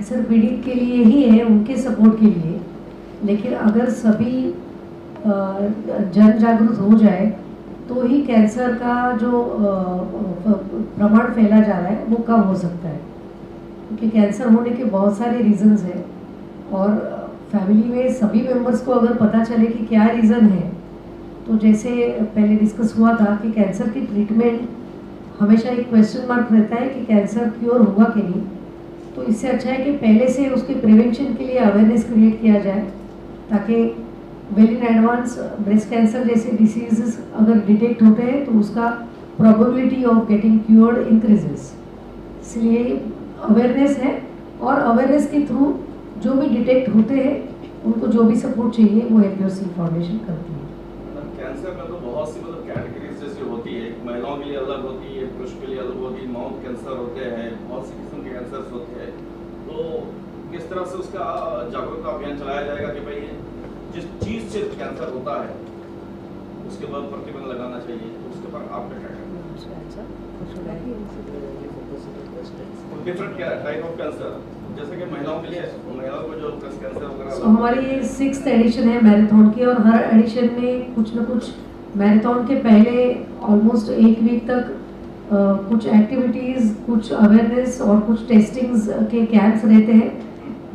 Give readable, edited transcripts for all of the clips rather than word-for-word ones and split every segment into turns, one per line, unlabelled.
Cancer पीड़ित के लिए ही है, उनके सपोर्ट के लिए। लेकिन अगर सभी जन जागरूक हो जाए तो ही कैंसर का जो प्रमाण फैला जा रहा है वो कम हो सकता है, क्योंकि कैंसर होने के बहुत सारे रीजंस हैं और फैमिली में सभी मेंबर्स को अगर पता चले कि क्या रीज़न है, तो जैसे पहले डिस्कस हुआ था कि कैंसर की ट्रीटमेंट हमेशा एक क्वेश्चन मार्क रहता है कि कैंसर क्योर होगा कि नहीं। तो इससे अच्छा है कि पहले से उसके प्रिवेंशन के लिए अवेयरनेस क्रिएट किया जाए, ताकि well in advance breast cancer जैसे डिसीजेस अगर डिटेक्ट होते हैं तो उसका probability of getting cured increases. इसलिए अवेयरनेस है, और अवेयरनेस के थ्रू जो भी डिटेक्ट होते हैं उनको जो भी सपोर्ट चाहिए वो हेल्प योरसेल्फ फाउंडेशन करती है।
कैंसर में तो बहुत सी कैटेगरीज जैसी होती है, महिलाओं के लिए अलग होती है, पुरुष के लिए अलग होती है, माउथ कैंसर होते हैं, बहुत सी किस्म के कैंसर होते हैं। तो किस तरह से उसका जागरूकता अभियान चलाया जाएगा कि भाई जिस चीज़ से कैंसर होता है उसके बाद प्रतिबंध लगाना चाहिए, तो उसके बाद आप क्या करेंगे? डिफरेंट टाइप ऑफ कैंसर, जैसे कि महिलाओं के लिए, महिलाओं को जो ब्रेस्ट कैंसर वगैरह।
हमारी ये 6th एडिशन है मैराथन की, और हर एडिशन में कुछ न कुछ मैराथन के पहले ऑलमोस्ट एक वीक तक कुछ एक्टिविटीज़, कुछ अवेयरनेस और कुछ टेस्टिंग्स के कैंप्स रहते हैं,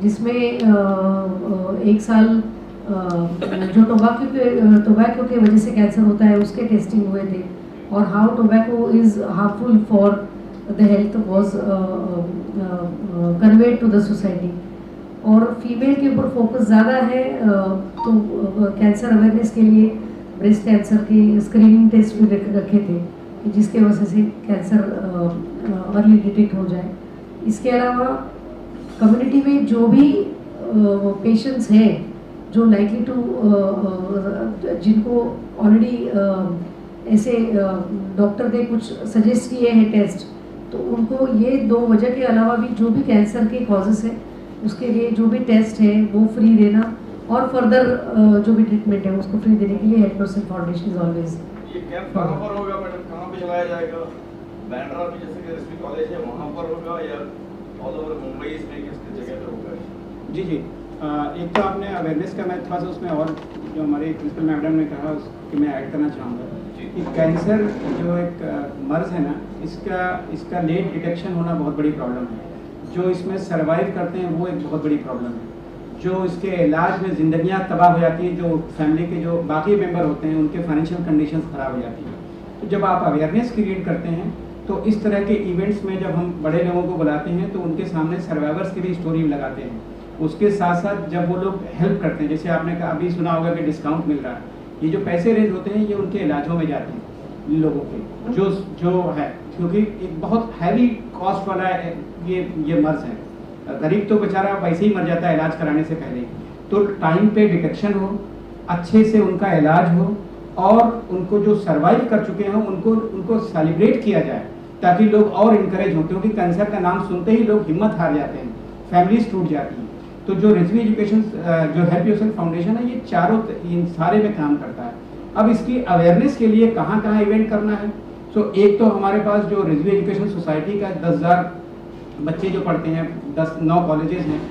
जिसमें एक साल जो टोबैको के वजह से कैंसर होता है उसके टेस्टिंग हुए थे, और how tobacco is harmful for the health was conveyed to the society. और फीमेल के ऊपर फोकस ज़्यादा है, तो कैंसर अवेयरनेस के लिए ब्रेस्ट कैंसर के स्क्रीनिंग टेस्ट भी रखे थे, जिसके वजह से कैंसर अर्ली डिटेक्ट हो जाए। इसके अलावा कम्युनिटी में जो भी पेशेंट्स हैं जो लाइकली टू जिनको ऑलरेडी ऐसे डॉक्टर ने कुछ सजेस्ट किए हैं टेस्ट, तो उनको ये 2 वजह के अलावा भी जो भी कैंसर के कॉजेस है उसके लिए जो भी टेस्ट है वो फ्री देना, और फर्दर जो भी ट्रीटमेंट है उसको फ्री देने के लिए help yourself foundation is always.
ये कैंप कहाँ पर होगा मैडम, कहाँ पे चलाया जाएगा? बैंड्रा में जैसे कि ऋषि कॉलेज है वहाँ पर होगा या ऑल ओवर मुंबई में किस जगह पे होगा?
जी जी, एक तो आपने अवेयरनेस का, मैं थोड़ा सा उसमें और जो हमारे प्रिंसिपल मैडम ने कहा उसकी मैं ऐड करना चाहूँगा कि कैंसर जो एक मर्ज है ना, इसका लेट डिटेक्शन होना बहुत बड़ी प्रॉब्लम है। जो इसमें सर्वाइव करते हैं वो एक बहुत बड़ी प्रॉब्लम है। जो इसके इलाज में ज़िंदगियाँ तबाह हो जाती हैं, जो फैमिली के जो बाकी मेंबर होते हैं उनके फाइनेंशियल कंडीशंस ख़राब हो जाती हैं। तो जब आप अवेयरनेस क्रिएट करते हैं तो इस तरह के इवेंट्स में जब हम बड़े लोगों को बुलाते हैं तो उनके सामने सर्वाइवर्स की भी स्टोरी लगाते हैं। उसके साथ साथ जब वो लोग हेल्प करते हैं, जैसे आपने अभी सुना होगा कि डिस्काउंट मिल रहा है, ये जो पैसे रेज होते हैं ये उनके इलाजों में जाते हैं लोगों के जो है, क्योंकि एक बहुत हैवी कॉस्ट वाला ये मर्ज है। गरीब तो बेचारा वैसे ही मर जाता है इलाज कराने से पहले। तो टाइम पे डिटेक्शन हो, अच्छे से उनका इलाज हो, और उनको जो सर्वाइव कर चुके हैं उनको सेलिब्रेट किया जाए, ताकि लोग और इनकरेज हो, क्योंकि कैंसर का नाम सुनते ही लोग हिम्मत हार जाते हैं, फैमिलीज टूट जाती हैं। तो जो रिजवी एजुकेशन जो हेल्प योरसेल्फ फाउंडेशन है, ये इन सारे में काम करता है। अब इसकी अवेयरनेस के लिए कहाँ कहाँ इवेंट करना है, तो एक तो हमारे पास जो रिजवी एजुकेशन सोसाइटी का 10,000 बच्चे जो पढ़ते हैं, 9 कॉलेजेस हैं,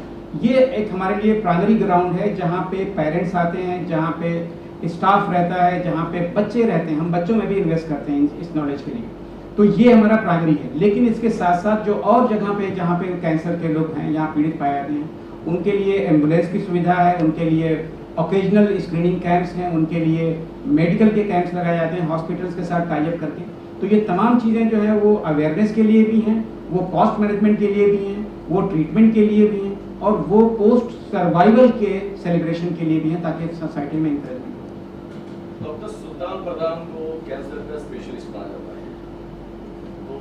ये एक हमारे लिए प्राइमरी ग्राउंड है जहाँ पे पेरेंट्स आते हैं, जहाँ पे स्टाफ रहता है, जहाँ पे बच्चे रहते हैं। हम बच्चों में भी इन्वेस्ट करते हैं इस नॉलेज के लिए। तो ये हमारा प्राइमरी है। लेकिन इसके साथ साथ जो और जगह पे जहाँ पे कैंसर के लोग हैं, यहाँ पीड़ित पाए जाते हैं, उनके लिए एम्बुलेंस की सुविधा है, उनके लिए ओकेजनल स्क्रीनिंग कैंप्स हैं, उनके लिए मेडिकल के कैंप्स लगाए जाते हैं हॉस्पिटल्स के साथ टाई अप करके। तो ये तमाम चीज़ें जो है वो अवेयरनेस के लिए भी हैं, वो कॉस्ट मैनेजमेंट के लिए भी हैं, वो ट्रीटमेंट के लिए भी हैं, और वो पोस्ट सर्वाइवल के सेलिब्रेशन के लिए भी हैं, ताकि सोसाइटी में इंकरेजमेंट हो।
डॉक्टर सुल्तान प्रधान को कैंसर का स्पेशलिस्ट माना जाता है, तो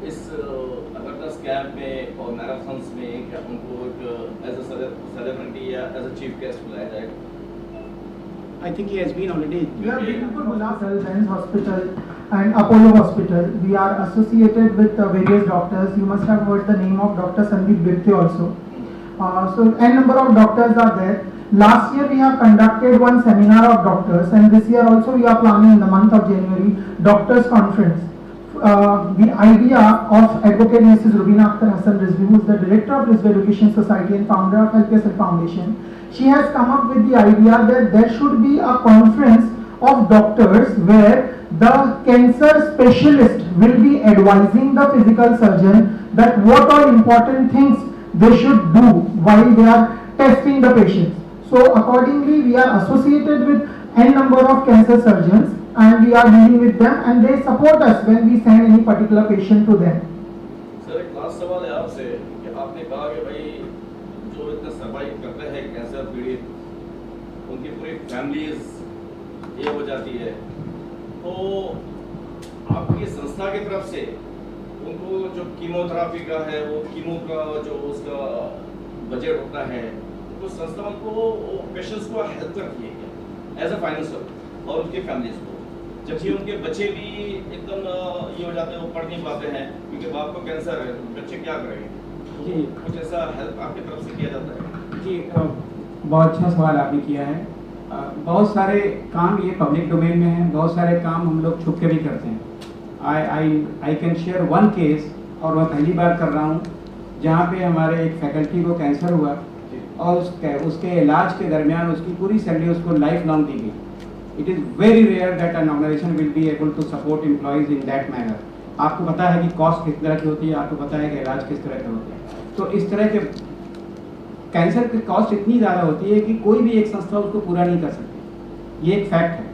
इस अवेयरनेस कैंप में और मैराथन्स में क्या उनको एक एज अ सेलिब्रिटी या एज अ चीफ गेस्ट बुलाया जाएगा?
I think he has been already.
We are been to Gulab Children's Hospital and Apollo Hospital. We are associated with various doctors. You must have heard the name of Dr. Sandeep Bipte also. So n number of doctors are there. Last year we have conducted one seminar of doctors, and this year also we are planning in the month of January doctors conference. the idea of Advocate Mrs. Rubina Akhtar Hassan Rizvi, who is the director of Rizvi Education Society and founder of HelpSL Foundation. She has come up with the idea that there should be a conference of doctors where the cancer specialist will be advising the physical surgeon that what are important things they should do while they are testing the patients. So accordingly, we are associated with n number of cancer surgeons and we are dealing with them and they support us when we send any particular patient to them.
Sir एक last सवाल है आपसे कि आपने कहा कि भाई जो इतना सर्वाइव करते हैं कैंसर पीड़ित उनकी पूरी फैमिलीज ये हो जाती है, तो आपकी संस्था की तरफ से उनको जो कीमोथेरेपी का है वो कीमो का जो उसका बजट होता है तो संस्था उनको पेशेंट्स को हेल्प करती है एज अ फाइनेंशियल और उनकी फैमिलीज को, जबकि उनके बच्चे भी एकदम ये हो जाते हैं, वो पढ़ नहीं पाते हैं क्योंकि बाप को कैंसर है, बच्चे क्या करेंगे? जी कुछ ऐसा हेल्प आपकी तरफ से किया जाता है? जी
बहुत अच्छा सवाल आपने किया है। बहुत सारे काम ये पब्लिक डोमेन में है, बहुत सारे काम हम लोग छुप के भी करते हैं। I can share one case, और मैं पहली बार कर रहा हूँ, जहाँ पे हमारे एक फैकल्टी को कैंसर हुआ और उसके इलाज के दरमियान उसकी पूरी सैलरी उसको लाइफ लॉन्ग दी गई। It is very rare that an organization will be able to support employees in that manner. आपको पता है कि कॉस्ट किस तरह की होती है, आपको पता है कि इलाज किस तरह के होते हैं, तो इस तरह के कैंसर की कॉस्ट इतनी ज़्यादा होती है कि कोई भी एक संस्था उसको पूरा नहीं कर सकती, ये एक फैक्ट है।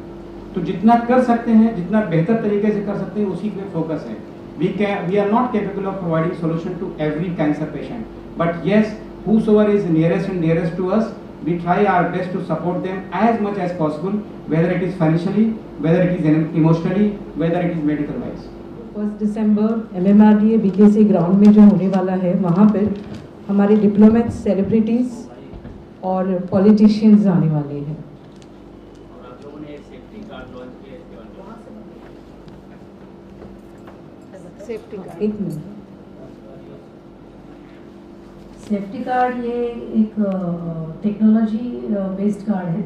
तो जितना कर सकते हैं, जितना बेहतर तरीके से कर सकते हैं, उसी पे फोकस है। We are not capable of providing solution to every cancer patient, but yes, whosoever is nearest and dearest to us, we try our best to support them as much as possible, whether it is financially, whether it is emotionally, whether it is medical wise.
1 December MMRDA BKC ground में जो होने वाला है, वहाँ पर हमारे diplomats, celebrities और politicians आने वाले हैं।
और आप लोगों ने एक सेफ्टी कार्ड लॉन्च किया, इसके बारे में
सेफ्टी कार्ड, एक मिनट, सेफ्टी कार्ड ये एक टेक्नोलॉजी बेस्ड कार्ड है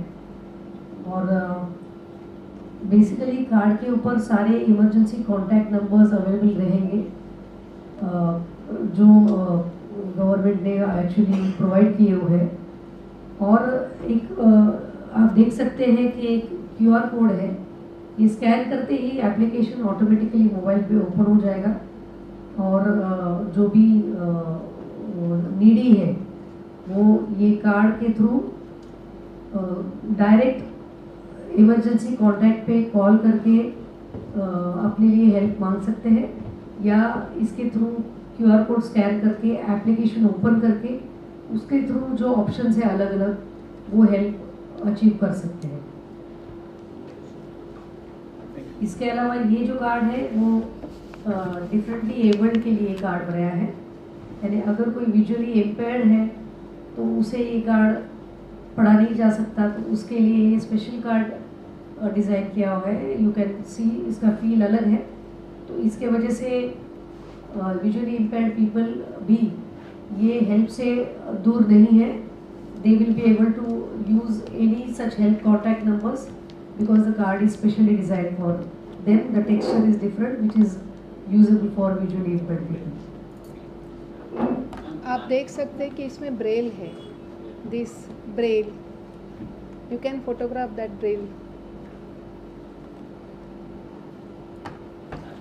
और बेसिकली कार्ड के ऊपर सारे इमरजेंसी कॉन्टैक्ट नंबर्स अवेलेबल रहेंगे जो गवर्नमेंट ने एक्चुअली प्रोवाइड किए हुए हैं। और एक आप देख सकते हैं कि एक QR कोड है, ये स्कैन करते ही एप्लीकेशन ऑटोमेटिकली मोबाइल पे ओपन हो जाएगा और जो भी नीडी है वो ये कार्ड के थ्रू डायरेक्ट इमरजेंसी कॉन्टैक्ट पे कॉल करके अपने लिए हेल्प मांग सकते हैं या इसके थ्रू QR कोड स्कैन करके एप्लीकेशन ओपन करके उसके थ्रू जो ऑप्शंस है अलग अलग वो हेल्प अचीव कर सकते हैं। इसके अलावा ये जो कार्ड है वो डिफरेंटली एबल्ड के लिए कार्ड बनाया है, यानी अगर कोई विजुअली इम्पेयर्ड है तो उसे ये कार्ड पढ़ा नहीं जा सकता, तो उसके लिए ये स्पेशल कार्ड डिज़ाइन किया हुआ है। यू कैन सी इसका फील अलग है, तो इसके वजह से विजुअली इम्पेयर्ड पीपल भी ये हेल्प से दूर नहीं है। They will be able to use any such help contact numbers because the card is specially designed for them. The texture is different which is usable for visually impaired people.
आप देख सकते हैं कि इसमें ब्रेल है, this braille, you can photograph that braille.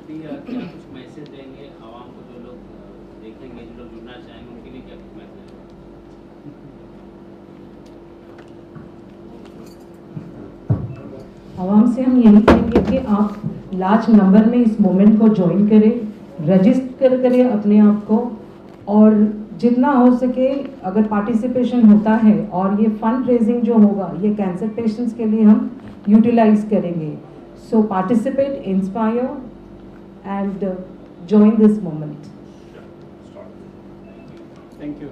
क्या कुछ message देंगे आवाम को, जो लोग देखेंगे, जो लोग जुड़ना चाहेंगे, उनके लिए क्या कुछ मैसेज है?
आवाम से हम यही कहेंगे कि आप लार्ज नंबर में इस मोमेंट को ज्वाइन करें, रजिस्टर करें अपने आप को, और जितना हो सके अगर पार्टिसिपेशन होता है और ये फंड रेजिंग जो होगा ये कैंसर पेशेंट्स के लिए हम यूटिलाइज करेंगे। सो participate, inspire and join this moment.
Thank you.